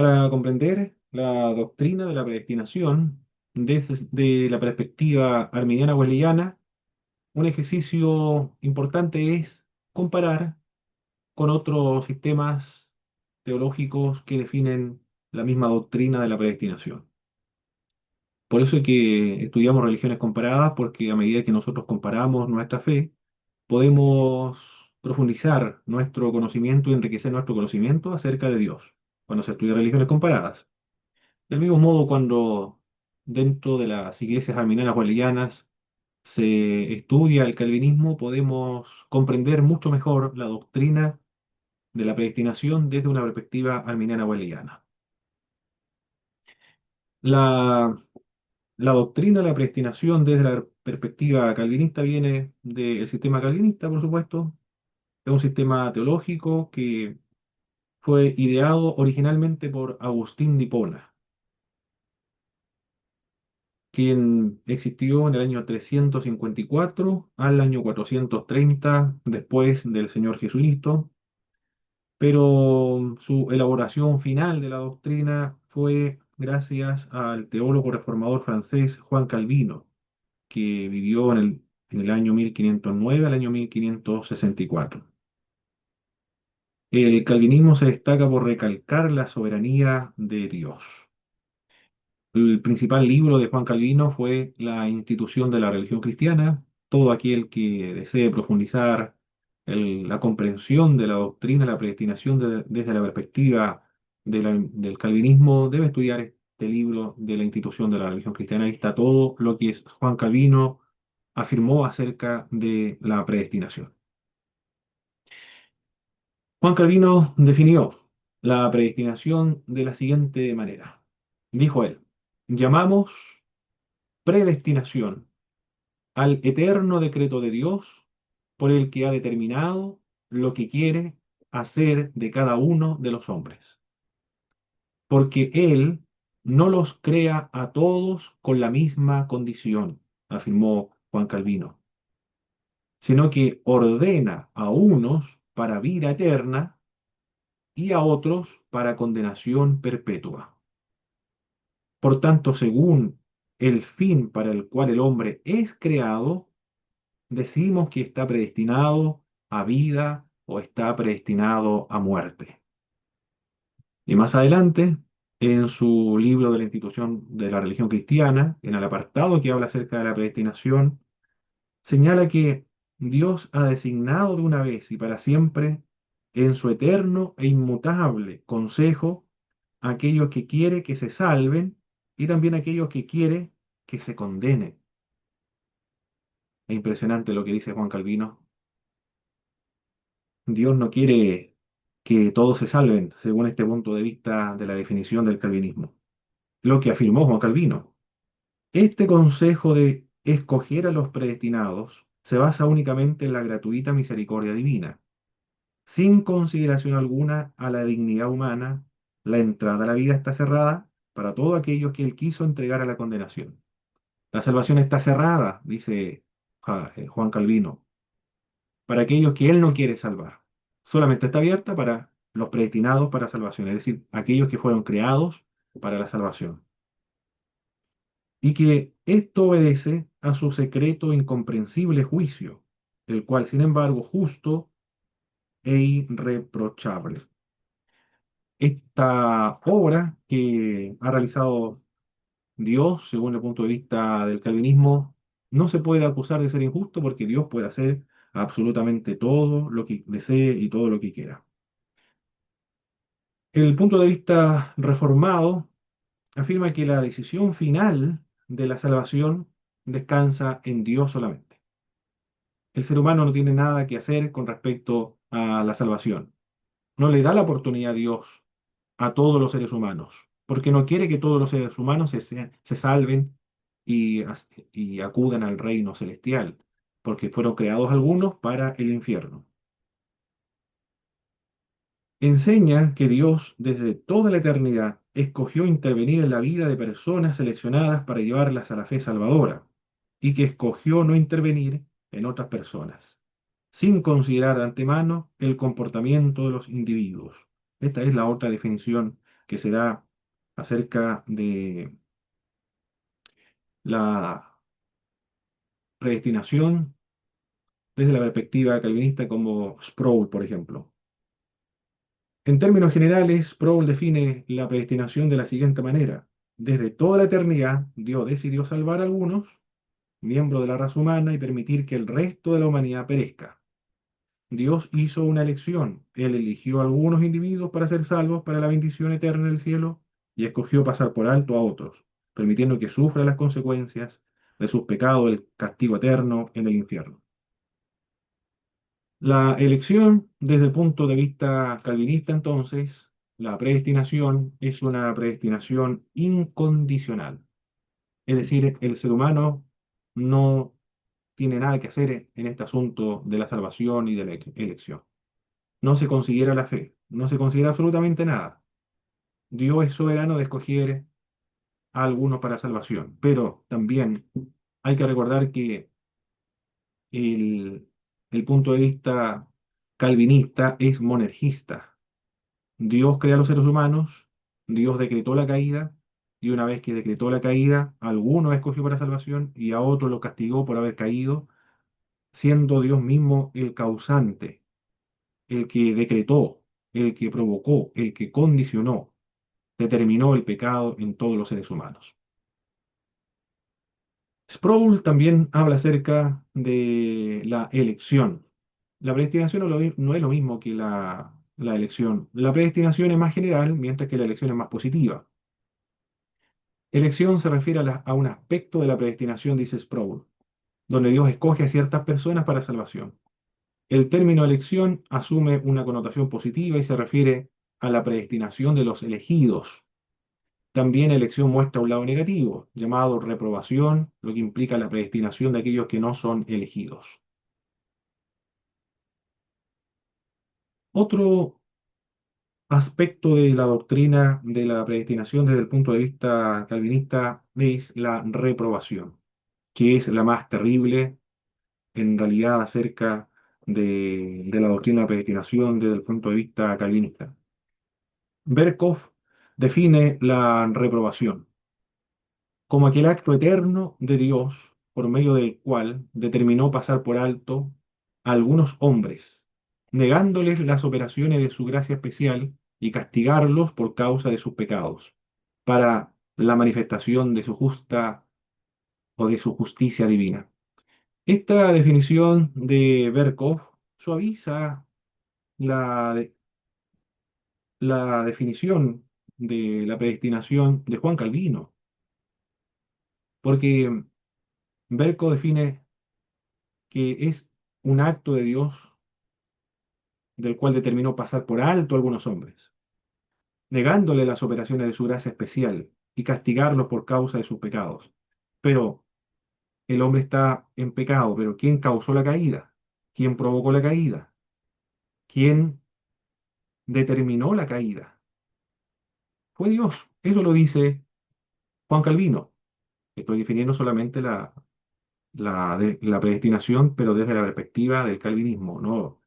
Para comprender la doctrina de la predestinación desde la perspectiva arminiana wesleyana, un ejercicio importante es comparar con otros sistemas teológicos que definen la misma doctrina de la predestinación. Por eso es que estudiamos religiones comparadas, porque a medida que nosotros comparamos nuestra fe, podemos profundizar nuestro conocimiento y enriquecer nuestro conocimiento acerca de Dios, cuando se estudia religiones comparadas. Del mismo modo, cuando dentro de las iglesias arminianas wesleyanas se estudia el calvinismo, podemos comprender mucho mejor la doctrina de la predestinación desde una perspectiva arminiana wesleyana. La, la doctrina de la predestinación desde la perspectiva calvinista viene del sistema calvinista, por supuesto. Es un sistema teológico que fue ideado originalmente por Agustín de Hipona, quien existió en el año 354 al año 430 después del Señor Jesucristo, pero su elaboración final de la doctrina fue gracias al teólogo reformador francés Juan Calvino, que vivió en el año 1509 al año 1564. El calvinismo se destaca por recalcar la soberanía de Dios. El principal libro de Juan Calvino fue La institución de la religión cristiana. Todo aquel que desee profundizar la comprensión de la doctrina, la predestinación desde la perspectiva del calvinismo, debe estudiar este libro de la institución de la religión cristiana. Ahí está todo lo que Juan Calvino afirmó acerca de la predestinación. Juan Calvino definió la predestinación de la siguiente manera. Dijo él: llamamos predestinación al eterno decreto de Dios por el que ha determinado lo que quiere hacer de cada uno de los hombres, porque Él no los crea a todos con la misma condición, afirmó Juan Calvino, sino que ordena a unos para vida eterna y a otros para condenación perpetua. Por tanto, según el fin para el cual el hombre es creado, decimos que está predestinado a vida o está predestinado a muerte. Y más adelante, en su libro de la institución de la religión cristiana, en el apartado que habla acerca de la predestinación, señala que Dios ha designado de una vez y para siempre, en su eterno e inmutable consejo, a aquellos que quiere que se salven y también a aquellos que quiere que se condenen. Es impresionante lo que dice Juan Calvino. Dios no quiere que todos se salven, según este punto de vista de la definición del calvinismo. Lo que afirmó Juan Calvino. Este consejo de escoger a los predestinados se basa únicamente en la gratuita misericordia divina. Sin consideración alguna a la dignidad humana, la entrada a la vida está cerrada para todos aquellos que Él quiso entregar a la condenación. La salvación está cerrada, dice Juan Calvino, para aquellos que Él no quiere salvar. Solamente está abierta para los predestinados para salvación, es decir, aquellos que fueron creados para la salvación. Y que esto obedece a su secreto e incomprensible juicio, el cual, sin embargo, justo e irreprochable. Esta obra que ha realizado Dios, según el punto de vista del calvinismo, no se puede acusar de ser injusto porque Dios puede hacer absolutamente todo lo que desee y todo lo que quiera. El punto de vista reformado afirma que la decisión final de la salvación descansa en Dios solamente. El ser humano no tiene nada que hacer con respecto a la salvación. No le da la oportunidad a Dios a todos los seres humanos, porque no quiere que todos los seres humanos se salven y acudan al reino celestial, porque fueron creados algunos para el infierno. Enseña que Dios desde toda la eternidad escogió intervenir en la vida de personas seleccionadas para llevarlas a la fe salvadora, y que escogió no intervenir en otras personas, sin considerar de antemano el comportamiento de los individuos. Esta es la otra definición que se da acerca de la predestinación desde la perspectiva calvinista como Sproul, por ejemplo. En términos generales, Sproul define la predestinación de la siguiente manera. Desde toda la eternidad, Dios decidió salvar a algunos, miembros de la raza humana, y permitir que el resto de la humanidad perezca. Dios hizo una elección. Él eligió a algunos individuos para ser salvos para la bendición eterna del cielo y escogió pasar por alto a otros, permitiendo que sufran las consecuencias de sus pecados, el castigo eterno en el infierno. La elección, desde el punto de vista calvinista, entonces, la predestinación es una predestinación incondicional. Es decir, el ser humano no tiene nada que hacer en este asunto de la salvación y de la elección. No se considera la fe, no se considera absolutamente nada. Dios es soberano de escoger a algunos para salvación, pero también hay que recordar que el, el punto de vista calvinista es monergista. Dios crea a los seres humanos, Dios decretó la caída, y una vez que decretó la caída, a algunos escogió para salvación y a otros lo castigó por haber caído, siendo Dios mismo el causante, el que decretó, el que provocó, el que condicionó, determinó el pecado en todos los seres humanos. Sproul también habla acerca de la elección. La predestinación no es lo mismo que la elección. La predestinación es más general, mientras que la elección es más positiva. Elección se refiere a un aspecto de la predestinación, dice Sproul, donde Dios escoge a ciertas personas para salvación. El término elección asume una connotación positiva y se refiere a la predestinación de los elegidos. También elección muestra un lado negativo, llamado reprobación, lo que implica la predestinación de aquellos que no son elegidos. Otro aspecto de la doctrina de la predestinación desde el punto de vista calvinista es la reprobación, que es la más terrible en realidad acerca de la doctrina de la predestinación desde el punto de vista calvinista. Berkhoff define la reprobación como aquel acto eterno de Dios por medio del cual determinó pasar por alto a algunos hombres, negándoles las operaciones de su gracia especial y castigarlos por causa de sus pecados, para la manifestación de su justa o de su justicia divina. Esta definición de Berkhoff suaviza la, la definición de la predestinación de Juan Calvino, porque Berkhoff define que es un acto de Dios del cual determinó pasar por alto a algunos hombres, negándole las operaciones de su gracia especial y castigarlos por causa de sus pecados. Pero el hombre está en pecado, pero ¿quién causó la caída? ¿Quién provocó la caída? ¿Quién determinó la caída? Fue Dios. Eso lo dice Juan Calvino. Estoy definiendo solamente la predestinación, pero desde la perspectiva del calvinismo, no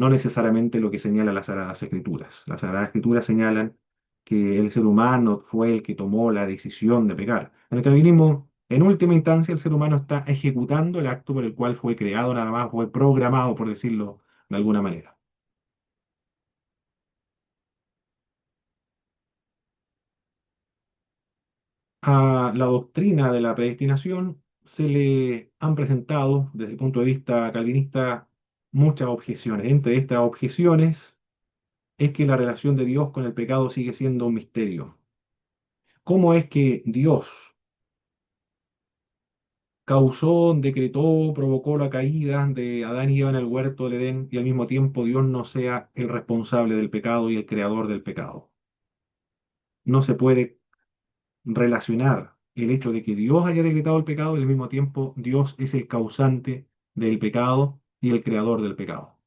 necesariamente lo que señala las Sagradas Escrituras. Las Sagradas Escrituras señalan que el ser humano fue el que tomó la decisión de pecar. En el calvinismo, en última instancia, el ser humano está ejecutando el acto por el cual fue creado, nada más fue programado, por decirlo de alguna manera. A la doctrina de la predestinación se le han presentado, desde el punto de vista calvinista, muchas objeciones. Entre estas objeciones es que la relación de Dios con el pecado sigue siendo un misterio. ¿Cómo es que Dios causó, decretó, provocó la caída de Adán y Eva en el huerto del Edén y al mismo tiempo Dios no sea el responsable del pecado y el creador del pecado? No se puede relacionar el hecho de que Dios haya decretado el pecado y al mismo tiempo Dios es el causante del pecado y el creador del pecado.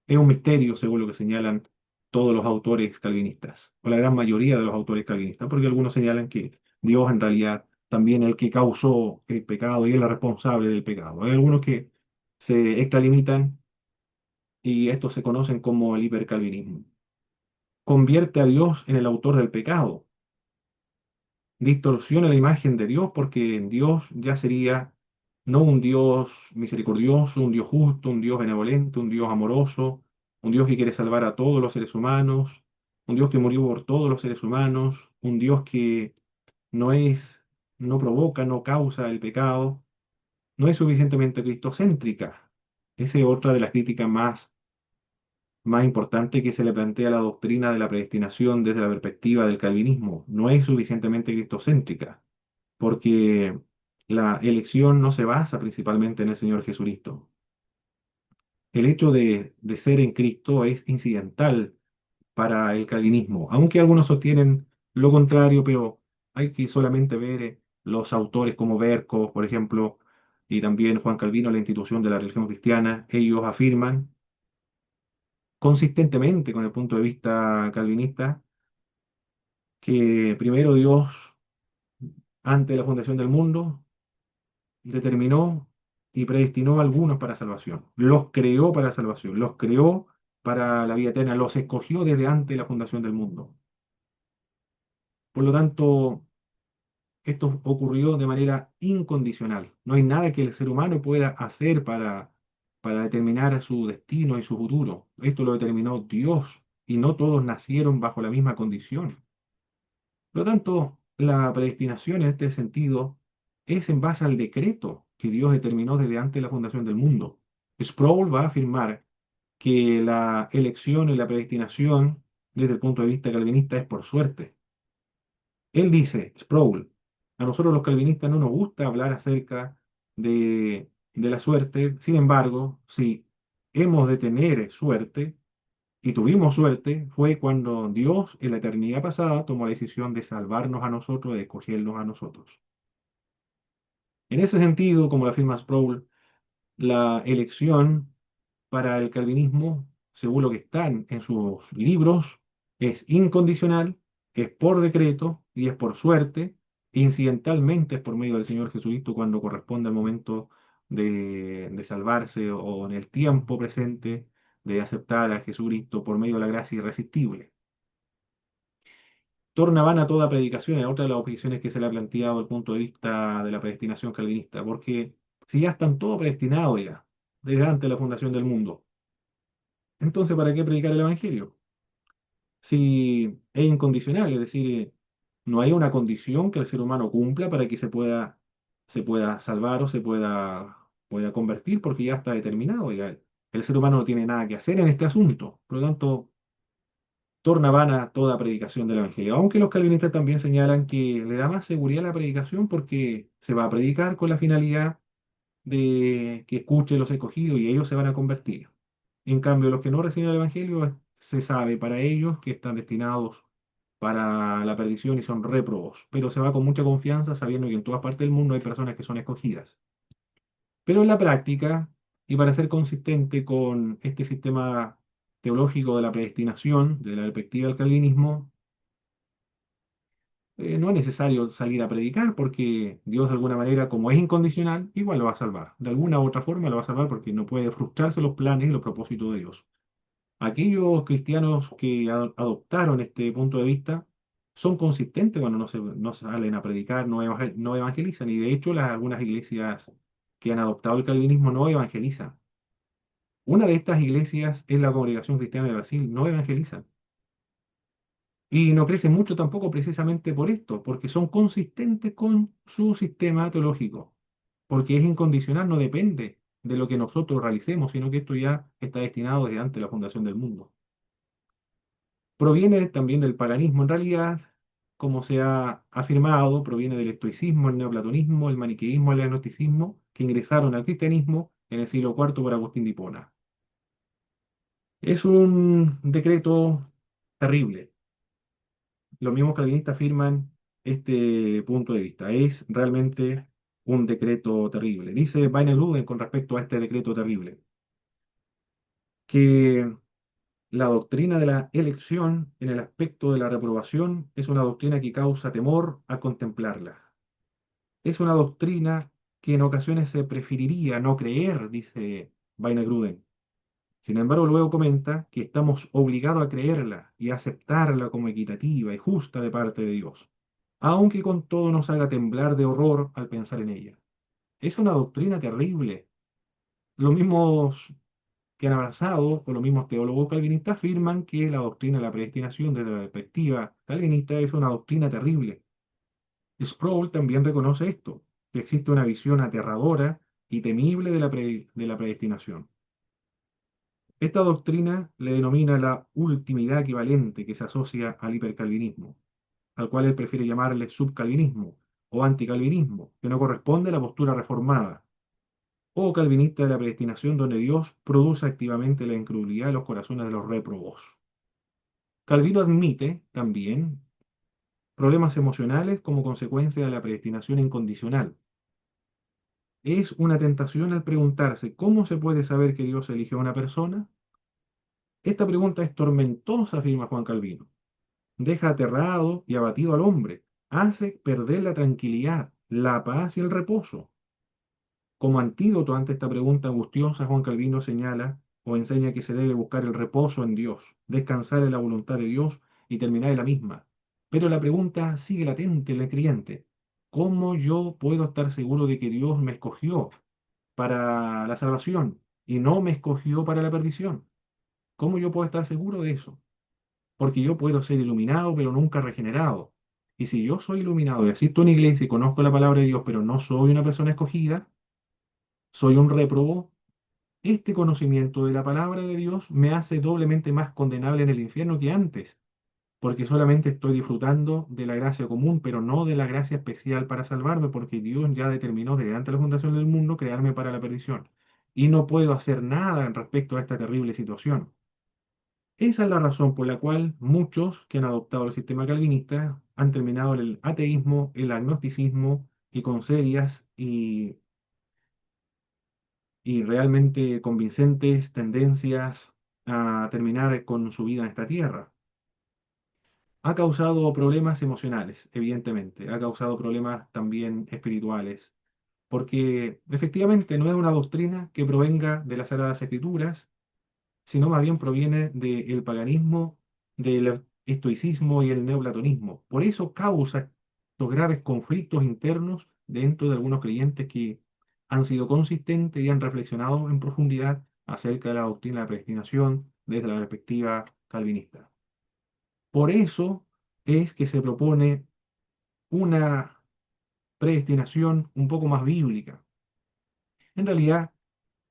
Es un misterio, según lo que señalan todos los autores calvinistas, o la gran mayoría de los autores calvinistas, porque algunos señalan que Dios en realidad también es el que causó el pecado y es el responsable del pecado. Hay algunos que se extralimitan y estos se conocen como el hipercalvinismo. convierte a Dios en el autor del pecado, distorsiona la imagen de Dios porque Dios ya sería no un Dios misericordioso, un Dios justo, un Dios benevolente, un Dios amoroso, un Dios que quiere salvar a todos los seres humanos, un Dios que murió por todos los seres humanos, un Dios que no es, no provoca, no causa el pecado, no es suficientemente cristocéntrica. Esa es otra de las críticas más importantes que se le plantea a la doctrina de la predestinación desde la perspectiva del calvinismo. No es suficientemente cristocéntrica porque la elección no se basa principalmente en el Señor Jesucristo. El hecho de ser en Cristo es incidental para el calvinismo, aunque algunos sostienen lo contrario, pero hay que solamente ver los autores como Berkos, por ejemplo, y también Juan Calvino, la institución de la religión cristiana, ellos afirman consistentemente con el punto de vista calvinista que primero Dios, antes de la fundación del mundo, determinó y predestinó a algunos para salvación. Los creó para salvación, los creó para la vida eterna, los escogió desde antes de la fundación del mundo. Por lo tanto, esto ocurrió de manera incondicional. No hay nada que el ser humano pueda hacer para determinar su destino y su futuro. Esto lo determinó Dios y no todos nacieron bajo la misma condición. Por lo tanto, la predestinación en este sentido es en base al decreto que Dios determinó desde antes de la fundación del mundo. Sproul va a afirmar que la elección y la predestinación desde el punto de vista calvinista es por suerte. Él dice, Sproul, a nosotros los calvinistas no nos gusta hablar acerca de la suerte, sin embargo, si hemos de tener suerte, y tuvimos suerte, fue cuando Dios en la eternidad pasada tomó la decisión de salvarnos a nosotros, de escogernos a nosotros. En ese sentido, como lo afirma Sproul, la elección para el calvinismo, según lo que están en sus libros, es incondicional, es por decreto y es por suerte, e incidentalmente es por medio del Señor Jesucristo cuando corresponde al momento de salvarse o en el tiempo presente de aceptar a Jesucristo por medio de la gracia irresistible. Torna vana toda predicación, es otra de las objeciones que se le ha planteado desde el punto de vista de la predestinación calvinista, porque si ya están todos predestinados ya, desde antes de la fundación del mundo, entonces ¿para qué predicar el Evangelio? Si es incondicional, es decir, no hay una condición que el ser humano cumpla para que se pueda salvar o pueda convertir, porque ya está determinado, ya el ser humano no tiene nada que hacer en este asunto. Por lo tanto, torna vana toda predicación del Evangelio. Aunque los calvinistas también señalan que le da más seguridad a la predicación porque se va a predicar con la finalidad de que escuchen los escogidos y ellos se van a convertir. En cambio, los que no reciben el Evangelio, se sabe para ellos que están destinados para la perdición y son réprobos, pero se va con mucha confianza sabiendo que en todas partes del mundo hay personas que son escogidas. Pero en la práctica, y para ser consistente con este sistema teológico de la predestinación, de la perspectiva del calvinismo, no es necesario salir a predicar porque Dios de alguna manera, como es incondicional, igual lo va a salvar. De alguna u otra forma lo va a salvar porque no puede frustrarse los planes y los propósitos de Dios. Aquellos cristianos que adoptaron este punto de vista son consistentes cuando no salen a predicar, no evangelizan. Y de hecho, algunas iglesias que han adoptado el calvinismo no evangelizan. Una de estas iglesias es la Congregación Cristiana de Brasil, no evangelizan. Y no crecen mucho tampoco precisamente por esto, porque son consistentes con su sistema teológico, porque es incondicional, no depende de lo que nosotros realicemos, sino que esto ya está destinado desde antes de la fundación del mundo. Proviene también del paganismo en realidad, como se ha afirmado, proviene del estoicismo, el neoplatonismo, el maniqueísmo, el agnosticismo, que ingresaron al cristianismo en el siglo IV por Agustín de Hipona. Es un decreto terrible. Los mismos calvinistas afirman este punto de vista. Es realmente un decreto terrible. Dice Vainer Luden con respecto a este decreto terrible, que la doctrina de la elección en el aspecto de la reprobación es una doctrina que causa temor a contemplarla. Es una doctrina que en ocasiones se preferiría no creer, dice Vainer Gruden, Sin embargo, luego comenta que estamos obligados a creerla y a aceptarla como equitativa y justa de parte de Dios, aunque con todo nos haga temblar de horror al pensar en ella. Es una doctrina terrible. Los mismos que han abrazado, o los mismos teólogos calvinistas, afirman que la doctrina de la predestinación desde la perspectiva calvinista es una doctrina terrible. Sproul también reconoce esto, que existe una visión aterradora y temible de la predestinación. Esta doctrina le denomina la ultimidad equivalente que se asocia al hipercalvinismo, al cual él prefiere llamarle subcalvinismo o anticalvinismo, que no corresponde a la postura reformada, o calvinista de la predestinación donde Dios produce activamente la incredulidad en los corazones de los réprobos. Calvino admite también problemas emocionales como consecuencia de la predestinación incondicional. Es una tentación al preguntarse cómo se puede saber que Dios eligió a una persona. Esta pregunta es tormentosa, afirma Juan Calvino. Deja aterrado y abatido al hombre, hace perder la tranquilidad, la paz y el reposo. Como antídoto ante esta pregunta angustiosa, Juan Calvino señala o enseña que se debe buscar el reposo en Dios, descansar en la voluntad de Dios y terminar en la misma. Pero la pregunta sigue latente en el creyente. ¿Cómo yo puedo estar seguro de que Dios me escogió para la salvación y no me escogió para la perdición? ¿Cómo yo puedo estar seguro de eso? Porque yo puedo ser iluminado, pero nunca regenerado. Y si yo soy iluminado y asisto a una iglesia y conozco la palabra de Dios, pero no soy una persona escogida, soy un réprobo, este conocimiento de la palabra de Dios me hace doblemente más condenable en el infierno que antes, porque solamente estoy disfrutando de la gracia común, pero no de la gracia especial para salvarme, porque Dios ya determinó desde antes de la fundación del mundo crearme para la perdición. Y no puedo hacer nada en respecto a esta terrible situación. Esa es la razón por la cual muchos que han adoptado el sistema calvinista han terminado en el ateísmo, el agnosticismo y con serias y realmente convincentes tendencias a terminar con su vida en esta tierra. Ha causado problemas emocionales, evidentemente, ha causado problemas también espirituales, porque efectivamente no es una doctrina que provenga de las Sagradas Escrituras, sino más bien proviene del paganismo, del estoicismo y el neoplatonismo. Por eso causa estos graves conflictos internos dentro de algunos creyentes que han sido consistentes y han reflexionado en profundidad acerca de la doctrina de la predestinación desde la perspectiva calvinista. Por eso es que se propone una predestinación un poco más bíblica. En realidad,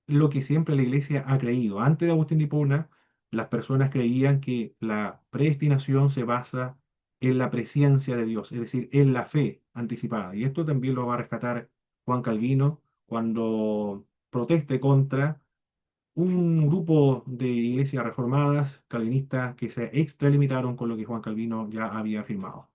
lo que siempre la iglesia ha creído. Antes de Agustín de Hipona, las personas creían que la predestinación se basa en la presencia de Dios, es decir, en la fe anticipada. Y esto también lo va a rescatar Juan Calvino cuando proteste contra un grupo de iglesias reformadas calvinistas que se extralimitaron con lo que Juan Calvino ya había afirmado.